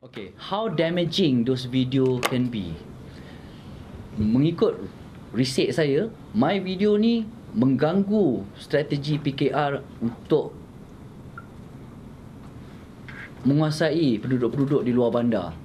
Okay, how damaging those video can be? Mengikut research saya, my video ni mengganggu strategi PKR untuk menguasai penduduk-penduduk di luar bandar.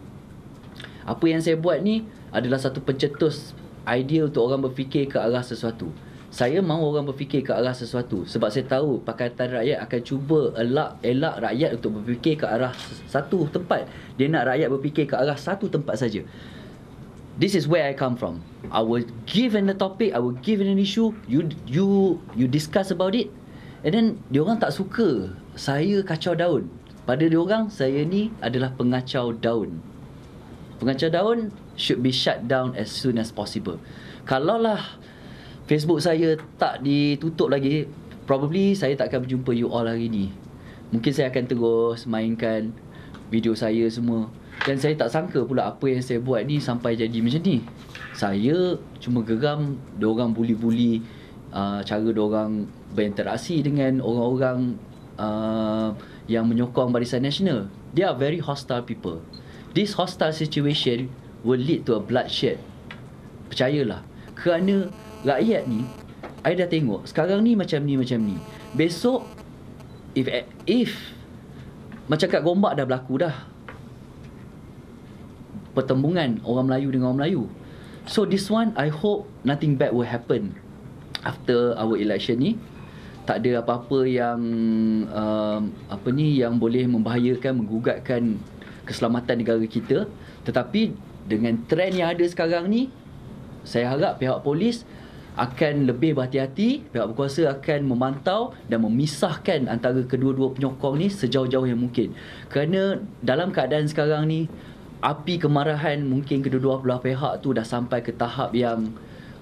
Apa yang saya buat ni adalah satu pencetus idea untuk orang berfikir ke arah sesuatu. Saya mahu orang berfikir ke arah sesuatu sebab saya tahu Pakatan Rakyat akan cuba elak rakyat untuk berfikir ke arah satu tempat. Dia nak rakyat berfikir ke arah satu tempat saja. This is where I come from. I will given the topic, I will given an issue, you discuss about it, and then diorang tak suka saya kacau daun. Pada diorang, saya ni adalah pengacau daun. Pengacau daun should be shut down as soon as possible. Kalaulah Facebook saya tak ditutup lagi, probably saya tak akan berjumpa you all hari ni. Mungkin saya akan terus mainkan video saya semua. Dan saya tak sangka pula apa yang saya buat ni sampai jadi macam ni. Saya cuma geram diorang bully-bully cara diorang berinteraksi dengan orang-orang yang menyokong Barisan Nasional. They are very hostile people. This hostile situation will lead to a bloodshed. Percayalah. Kerana rakyat ni, I dah tengok sekarang ni macam ni. Besok if macam kat Gombak dah berlaku dah pertembungan orang Melayu dengan orang Melayu. So this one, I hope nothing bad will happen after our election ni. Tak ada apa-apa yang yang boleh membahayakan, menggugatkan keselamatan negara kita. Tetapi dengan trend yang ada sekarang ni, saya harap pihak polis akan lebih berhati-hati, pihak berkuasa akan memantau dan memisahkan antara kedua-dua penyokong ni sejauh-jauh yang mungkin. Kerana dalam keadaan sekarang ni, api kemarahan mungkin kedua-dua belah pihak tu dah sampai ke tahap yang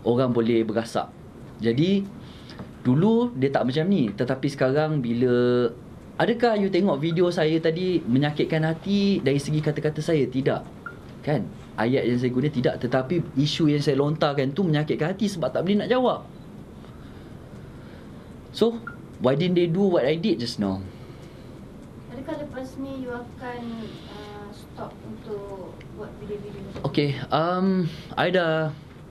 orang boleh berasak. Jadi dulu dia tak macam ni, tetapi sekarang bila adakah you tengok video saya tadi menyakitkan hati dari segi kata-kata saya? Tidak. Kan? Ayat yang saya guna tidak, tetapi isu yang saya lontarkan tu menyakitkan hati sebab tak boleh nak jawab. So, why didn't they do what I did just now? Adakah lepas ni you akan stop untuk buat video-video? Okay,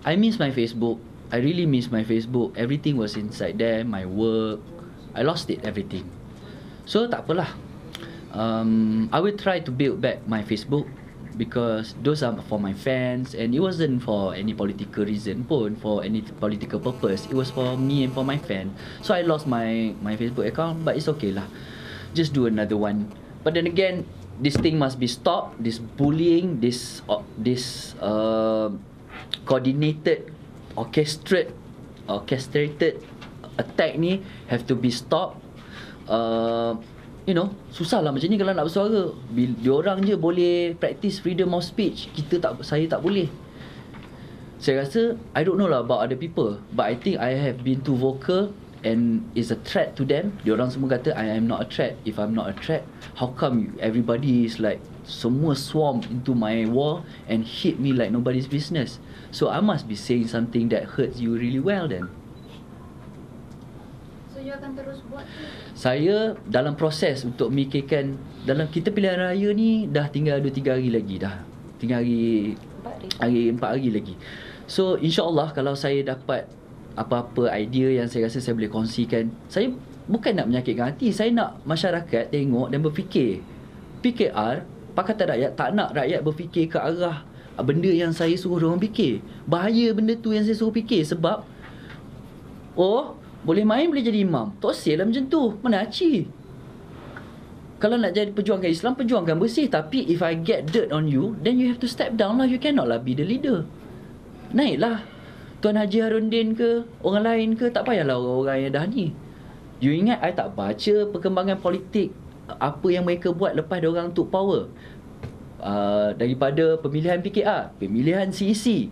I miss my Facebook. I really miss my Facebook. Everything was inside there, my work. I lost it, everything. So, tak apalah. I will try to build back my Facebook because those are for my fans and it wasn't for any political reason pun, for any political purpose. It was for me and for my fan. So, I lost my Facebook account, but it's okay lah. Just do another one. But then again, this thing must be stopped. This bullying, this coordinated, orchestrated attack ni have to be stopped. Susah lah macam ni kalau nak bersuara. Diorang je boleh practice freedom of speech, saya tak boleh. Saya rasa, I don't know lah about other people, but I think I have been too vocal and is a threat to them. Diorang semua kata I am not a threat. If I'm not a threat, how come everybody is like semua swarm into my wall and hit me like nobody's business? So I must be saying something that hurts you really well then. So you akan terus buat? Saya dalam proses untuk memikirkan, dalam kita pilihan raya ni dah tinggal 2-3 hari lagi dah. Tinggal 4 hari lagi. So insya-Allah kalau saya dapat apa-apa idea yang saya rasa saya boleh kongsikan, saya bukan nak menyakitkan hati, saya nak masyarakat tengok dan berfikir. PKR, Pakatan Rakyat tak nak rakyat berfikir ke arah benda yang saya suruh diorang fikir. Bahaya benda tu yang saya suruh fikir sebab boleh main boleh jadi imam. Tak sel lah macam tu. Mana aci? Kalau nak jadi perjuangkan Islam, perjuangkan bersih. Tapi if I get dirt on you, then you have to step down lah. You cannot lah be the leader. Naiklah. Tuan Haji Harundin ke, orang lain ke, tak payahlah orang-orang yang dah ni. You ingat I tak baca perkembangan politik, apa yang mereka buat lepas diorang took power. Daripada pemilihan PKR, pemilihan CEC.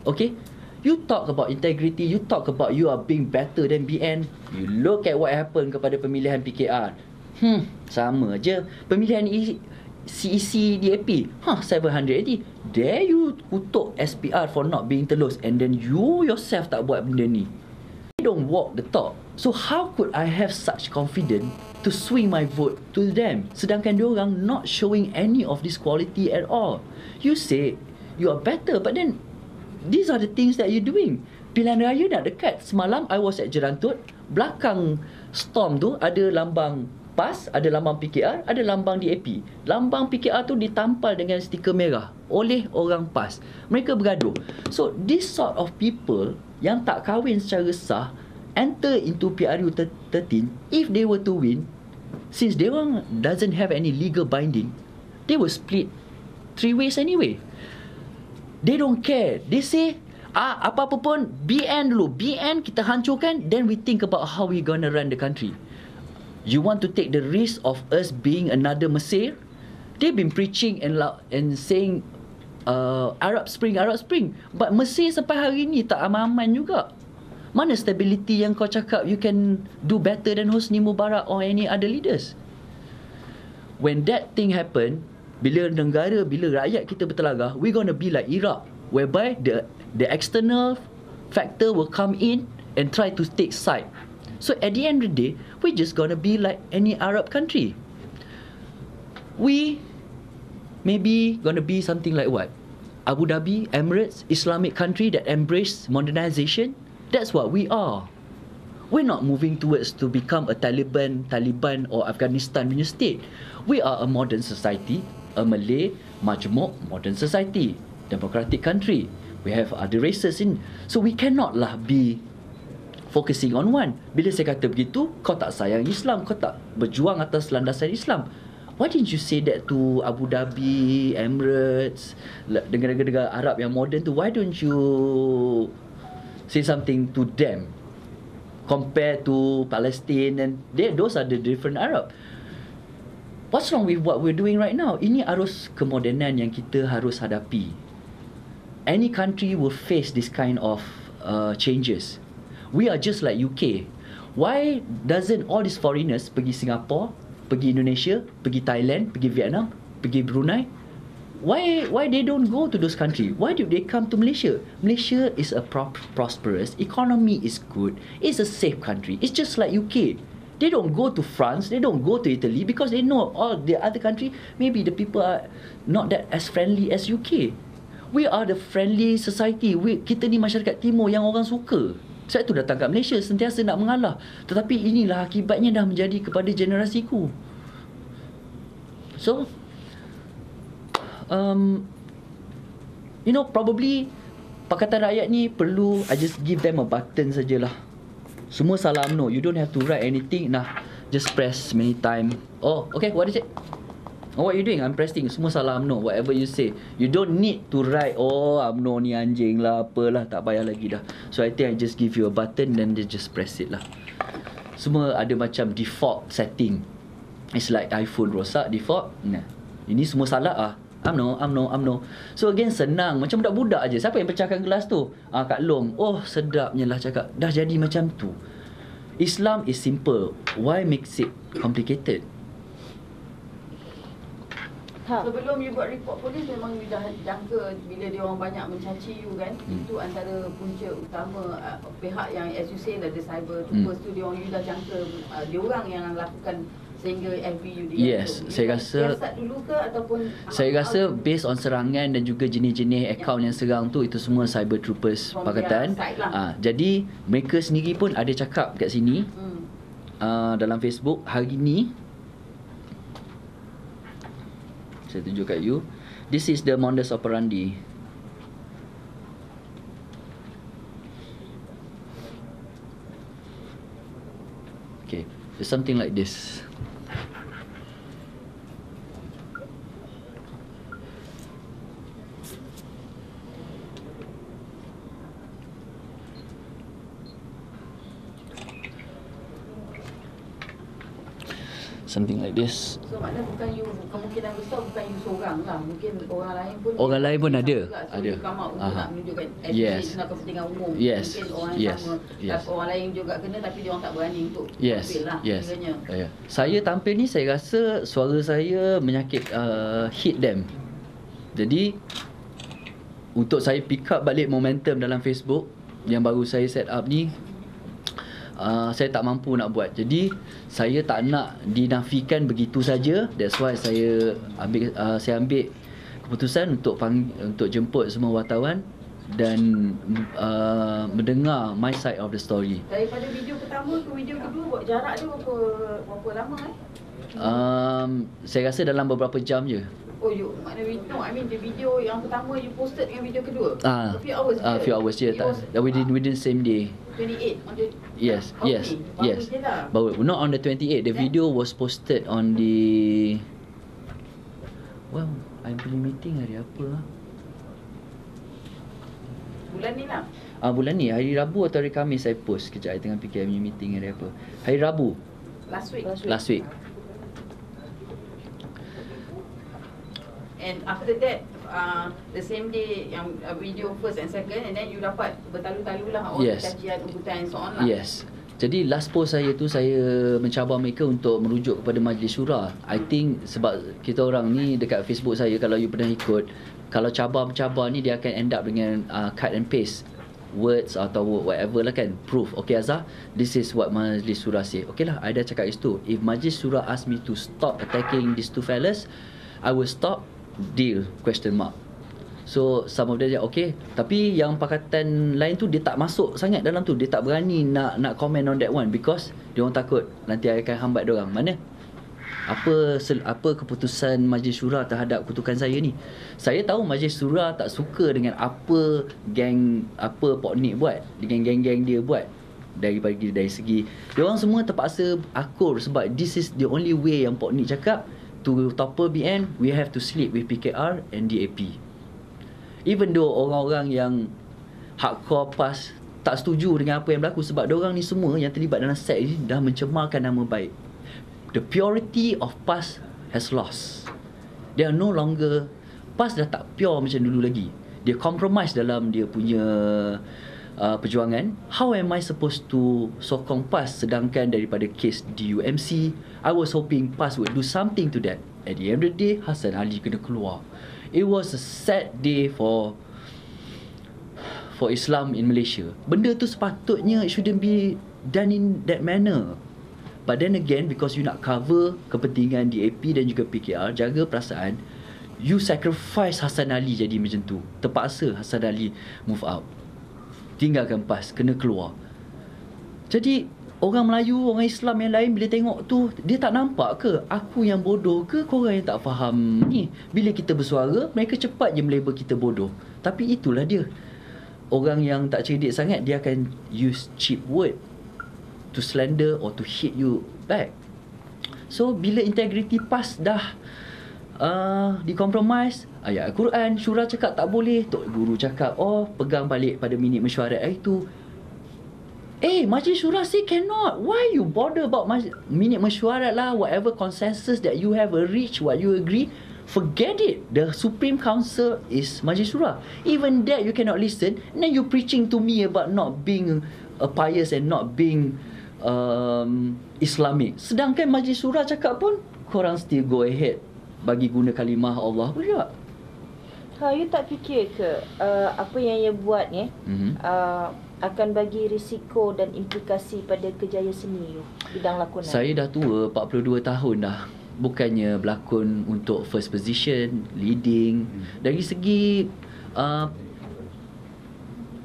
Okay? You talk about integrity, you talk about you are being better than BN. You look at what happened kepada pemilihan PKR. Sama je. Pemilihan CEC DAP, 780. There you kutuk SPR for not being telus, and then you yourself tak buat benda ni. You don't walk the talk. So how could I have such confidence to swing my vote to them, sedangkan diorang not showing any of this quality at all? You say you are better, but then these are the things that you're doing. Pilihan raya nak dekat. Semalam I was at Jerantut, belakang Storm tu ada lambang PAS, ada lambang PKR, ada lambang DAP. Lambang PKR tu ditampal dengan stiker merah oleh orang PAS. Mereka bergaduh. So this sort of people yang tak kahwin secara sah enter into PRU 13, if they were to win, since they doesn't have any legal binding, they will split 3 ways anyway. They don't care. They say, apa-apa pun, BN dulu. BN kita hancurkan, then we think about how we gonna run the country. You want to take the risk of us being another Mesir? They've been preaching and saying Arab Spring. But Mesir sampai hari ni tak aman-aman juga. Mana stability yang kau cakap you can do better than Hosni Mubarak or any other leaders? When that thing happen, bila rakyat kita bertelagah, we gonna be like Iraq, whereby the external factor will come in and try to take side. So at the end of the day, we just gonna be like any Arab country. We maybe gonna be something like what? Abu Dhabi, Emirates, Islamic country that embrace modernization. That's what we are. We're not moving towards to become a Taliban or Afghanistan punya state. We are a modern society, a Malay, majmuk, modern society, democratic country. We have other races in. So we cannot lah be focusing on one. Bila saya kata begitu, kau tak sayang Islam, kau tak berjuang atas landasan Islam. Why didn't you say that to Abu Dhabi, Emirates, negara-negara Arab yang moden tu? Why don't you say something to them compared to Palestine? And those are the different Arab. What's wrong with what we're doing right now? Ini arus kemodenan yang kita harus hadapi. Any country will face this kind of changes. We are just like UK. Why doesn't all these foreigners pergi Singapore, pergi Indonesia, pergi Thailand, pergi Vietnam, pergi Brunei? Why they don't go to those countries? Why do they come to Malaysia? Malaysia is a prosperous, economy is good, it's a safe country. It's just like UK. They don't go to France, they don't go to Italy because they know all the other country, maybe the people are not that as friendly as UK. We are the friendly society. Kita ni masyarakat timur yang orang suka. Saya tu datang kat Malaysia sentiasa nak mengalah. Tetapi inilah akibatnya dah menjadi kepada generasiku. So, probably Pakatan Rakyat ni perlu I just give them a button sajalah. Semua salah UMNO. You don't have to write anything. Nah, just press many time. Oh, okay, what is it? Oh, what you doing? I'm pressing. Semua salah UMNO. Whatever you say. You don't need to write, oh, UMNO ni anjing lah, apalah. Tak payah lagi dah. So, I think I just give you a button, then they just press it lah. Semua ada macam default setting. It's like iPhone rosak, default. Nah, ini semua salah UMNO. So, again, senang. Macam budak-budak aja. Siapa yang pecahkan gelas tu? Kak Long. Oh, sedapnya lah cakap. Dah jadi macam tu. Islam is simple. Why makes it complicated? Sebelum you buat report polis, memang you dah jangka bila dia orang banyak mencaci you kan. Itu antara punca utama pihak yang as you say the cyber troopers tu, you dah jangka dia orang yang lakukan sehingga FBU dia. Yes, saya rasa siasat dulu ke ataupun saya rasa based on serangan dan juga jenis-jenis akaun yang serang tu, itu semua cyber troopers pakatan. Jadi mereka sendiri pun ada cakap kat sini dalam Facebook hari ni. Saya tunjuk kat you. This is the modus operandi. Okay, it's something like this. Something like this. So maknanya bukan you, kemungkinan besar bukan you seorang lah. Mungkin orang lain pun ada. So you come out untuk nak menunjukkan Yes. nak kepentingan umum. Yes. Mungkin orang Yes. sama, Yes. orang lain juga kena tapi dia orang tak berani untuk Yes. tampil lah. Yes. Kiranya. Saya tampil ni, saya rasa suara saya menyakit hit them. Jadi untuk saya pick up balik momentum dalam Facebook yang baru saya set up ni, saya tak mampu nak buat. Jadi saya tak nak dinafikan begitu saja. That's why saya ambil keputusan untuk jemput semua wartawan dan mendengar my side of the story. Daripada video pertama ke video kedua, buat jarak dia berapa lama Saya rasa dalam beberapa jam je. Oh, makna I mean the video yang pertama you posted dengan video kedua. A few hours je. Few hours je. Within same day. 28 on the Yes. Baru not on the 28. The video was posted on the I'm punya meeting hari apa bulan ni lah. Bulan ni hari Rabu atau hari Khamis saya post. Kejap, saya tengah fikir punya meeting hari apa. Hari Rabu. Last week. And after that, the same day yang video first and second, and then you dapat bertalu-talu lah kajian, urutan and so on lah. Yes. Jadi last post saya tu, saya mencabar mereka untuk merujuk kepada Majlis Syura. I think sebab kita orang ni dekat Facebook saya, kalau you pernah ikut, kalau cabar-cabar ni dia akan end up dengan cut and paste words atau whatever lah kan, proof. Okay Azhar, this is what Majlis Syura say. Okay lah, I dah cakap itu. If Majlis Syura ask me to stop attacking these two fellas, I will stop. Deal ? So some of them dia okay, tapi yang pakatan lain tu dia tak masuk sangat dalam tu. Dia tak berani nak comment on that one because dia orang takut nanti akan hambat dia orang. Mana apa keputusan Majlis Syura terhadap kutukan saya ni? Saya tahu Majlis Syura tak suka dengan apa Pok Nick buat, dengan geng-geng dia buat. Dari segi dia orang semua terpaksa akur sebab this is the only way yang Pok Nick cakap. To topple BN, we have to sleep with PKR and DAP. Even though orang-orang yang hardcore PAS tak setuju dengan apa yang berlaku sebab diorang ni semua yang terlibat dalam seks ni dah mencemarkan nama baik. The purity of PAS has lost. They are no longer, PAS dah tak pure macam dulu lagi. Dia compromise dalam dia punya perjuangan. How am I supposed to sokong PAS sedangkan daripada kes DUMC, I was hoping PAS would do something to that. At the end of the day, Hassan Ali kena keluar. It was a sad day for Islam in Malaysia. Benda tu sepatutnya it shouldn't be done in that manner. But then again, because you nak cover kepentingan DAP dan juga PKR, jaga perasaan, you sacrifice Hassan Ali jadi macam tu. Terpaksa Hassan Ali move out. Tinggalkan PAS, kena keluar. Jadi orang Melayu, orang Islam yang lain bila tengok tu, dia tak nampak ke aku yang bodoh ke korang yang tak faham ni? Bila kita bersuara, mereka cepat je melabel kita bodoh. Tapi itulah dia. Orang yang tak cerdik sangat, dia akan use cheap word to slander or to hit you back. So bila integrity PAS dah di-compromise, ayat Al-Quran, Syura cakap tak boleh, Tok Guru cakap pegang balik pada minit mesyuarat itu. Majlis Syura say cannot. Why you bother about minit mesyuarat lah? Whatever consensus that you have reached, what you agree, forget it. The Supreme Council is Majlis Syura. Even that you cannot listen. And then you preaching to me about not being pious and not being Islamic. Sedangkan Majlis Syura cakap pun korang still go ahead bagi guna kalimah Allah pula. You tak fikir ke apa yang you buat ni akan bagi risiko dan implikasi pada kerjaya seni you bidang lakonan? Saya dah tua, 42 tahun dah. Bukannya berlakon untuk first position, leading. Dari segi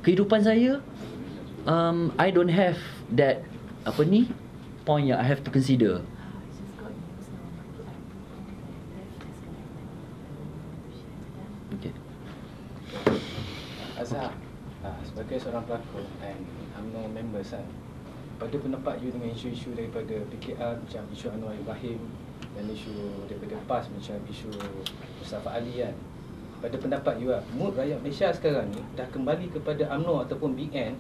kehidupan saya, I don't have that point yang I have to consider. Azhar, sebagai seorang pelakon dan UMNO members pada pendapat you dengan isu-isu daripada PKR macam isu Anwar Ibrahim dan isu daripada PAS macam isu Mustafa Ali pada pendapat you mood rakyat Malaysia sekarang ni dah kembali kepada UMNO ataupun BN,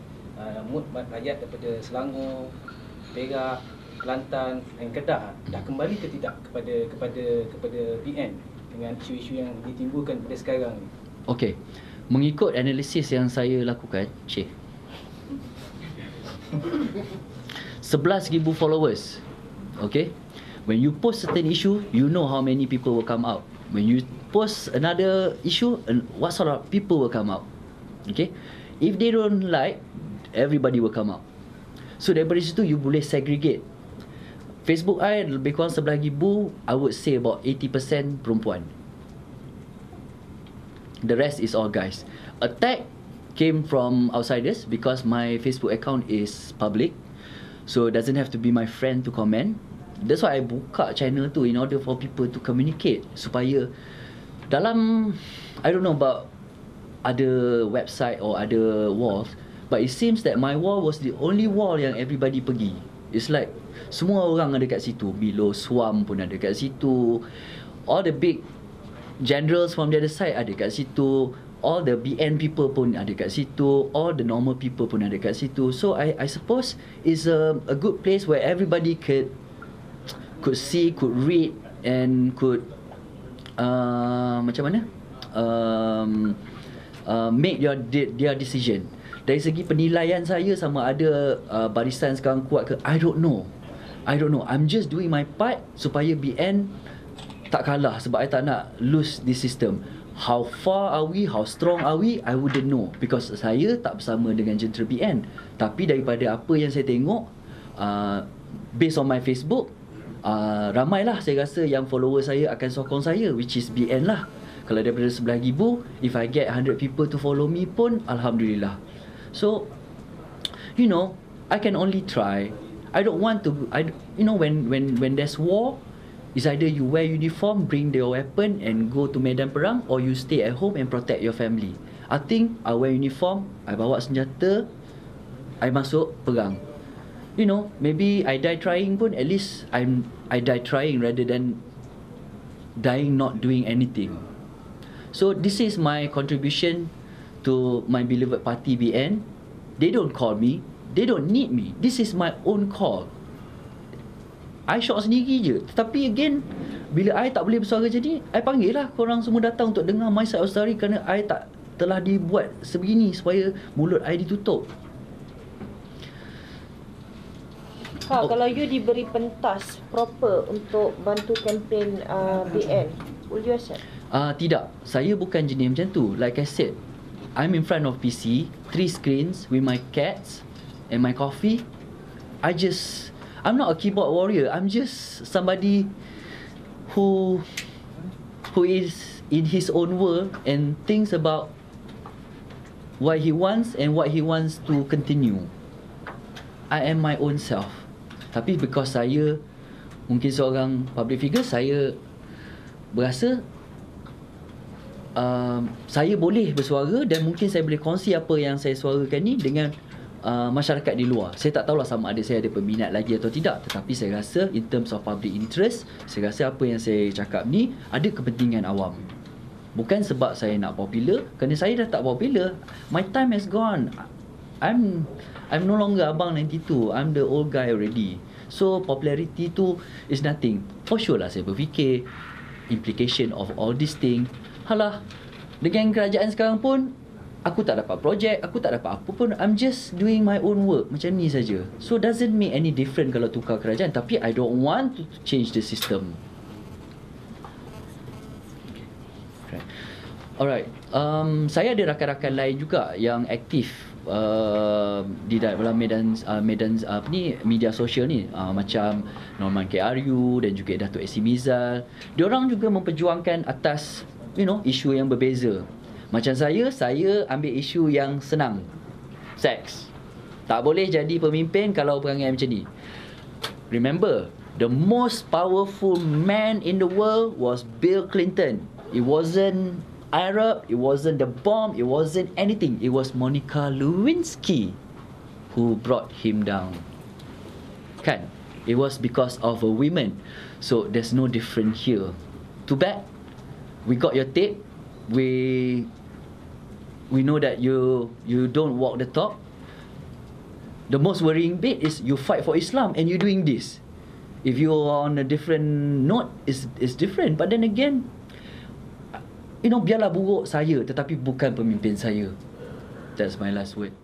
mood rakyat daripada Selangor, Perak, Kelantan dan Kedah dah kembali ke tidak kepada BN dengan isu-isu yang ditimbulkan pada sekarang ni? Okey. Mengikut analisis yang saya lakukan, 11,000 followers. Okay, when you post certain issue, you know how many people will come out. When you post another issue, what sort of people will come out. Okay, if they don't like, everybody will come out. So daripada situ you boleh segregate. Facebook I lebih kurang 11,000, I would say about 80% perempuan. The rest is all guys. Attack came from outsiders because my Facebook account is public. So it doesn't have to be my friend to comment. That's why I buka channel tu in order for people to communicate, supaya dalam, I don't know about other website or other walls, but it seems that my wall was the only wall yang everybody pergi. It's like semua orang ada kat situ. Below Swam pun ada kat situ. All the big generals from the other side ada kat situ. All the BN people pun ada kat situ. All the normal people pun ada kat situ. So I suppose it's a good place where everybody could see, could read and could macam mana make their decision. Dari segi penilaian saya sama ada barisan sekarang kuat ke, I don't know. I'm just doing my part supaya BN tak kalah, sebab I tak nak lose this system. How far are we, how strong are we, I wouldn't know, because saya tak bersama dengan jentera BN. Tapi daripada apa yang saya tengok, based on my Facebook, ramailah saya rasa yang follower saya akan sokong saya, which is BN lah. Kalau daripada 11,000, if I get 100 people to follow me pun, Alhamdulillah. So, you know, I can only try. I don't want to, when there's war, it's either you wear uniform, bring your weapon and go to medan perang, or you stay at home and protect your family. I think I wear uniform, I bawa senjata, I masuk perang. You know, maybe I die trying pun, at least I die trying rather than dying not doing anything. So this is my contribution to my beloved party BN. They don't call me, they don't need me. This is my own call. I shock sendiri je. Tetapi again, bila I tak boleh bersuara jadi, I panggil lah korang semua datang untuk dengar my side of story, kerana I tak telah dibuat sebegini supaya mulut I ditutup. Kalau you diberi pentas proper untuk bantu kempen BN, will you accept? Tidak, saya bukan jenis macam tu. Like I said, I'm in front of PC, 3 screens with my cats and my coffee. I'm not a keyboard warrior. I'm just somebody who is in his own world and thinks about what he wants and what he wants to continue. I am my own self. Tapi because saya mungkin seorang public figure, saya berasa saya boleh bersuara dan mungkin saya boleh kongsi apa yang saya suarakan ni dengan masyarakat di luar. Saya tak tahulah sama ada saya ada peminat lagi atau tidak, tetapi saya rasa in terms of public interest, saya rasa apa yang saya cakap ni ada kepentingan awam. Bukan sebab saya nak popular, kerana saya dah tak popular. My time has gone. I'm no longer abang 92. I'm the old guy already. So popularity tu is nothing. For sure lah saya berfikir implication of all this thing. Halah, dengan kerajaan sekarang pun aku tak dapat projek, aku tak dapat apa pun. I'm just doing my own work macam ni saja. So doesn't make any different kalau tukar kerajaan. Tapi I don't want to change the system. Alright, saya ada rakan-rakan lain juga yang aktif di dalam medan media sosial ni, macam Norman KRU dan juga Datuk AC Mizal. Diorang juga memperjuangkan atas isu yang berbeza. Macam saya ambil isu yang senang, seks. Tak boleh jadi pemimpin kalau perangai macam ni. Remember, the most powerful man in the world was Bill Clinton. It wasn't Arab, it wasn't the bomb, it wasn't anything. It was Monica Lewinsky who brought him down. Kan? It was because of a woman. So there's no different here. Too bad. We got your tape. We know that you don't walk the talk. The most worrying bit is you fight for Islam and you're doing this. If you're on a different note, it's different. But then again, biarlah buruk saya, tetapi bukan pemimpin saya. That's my last word.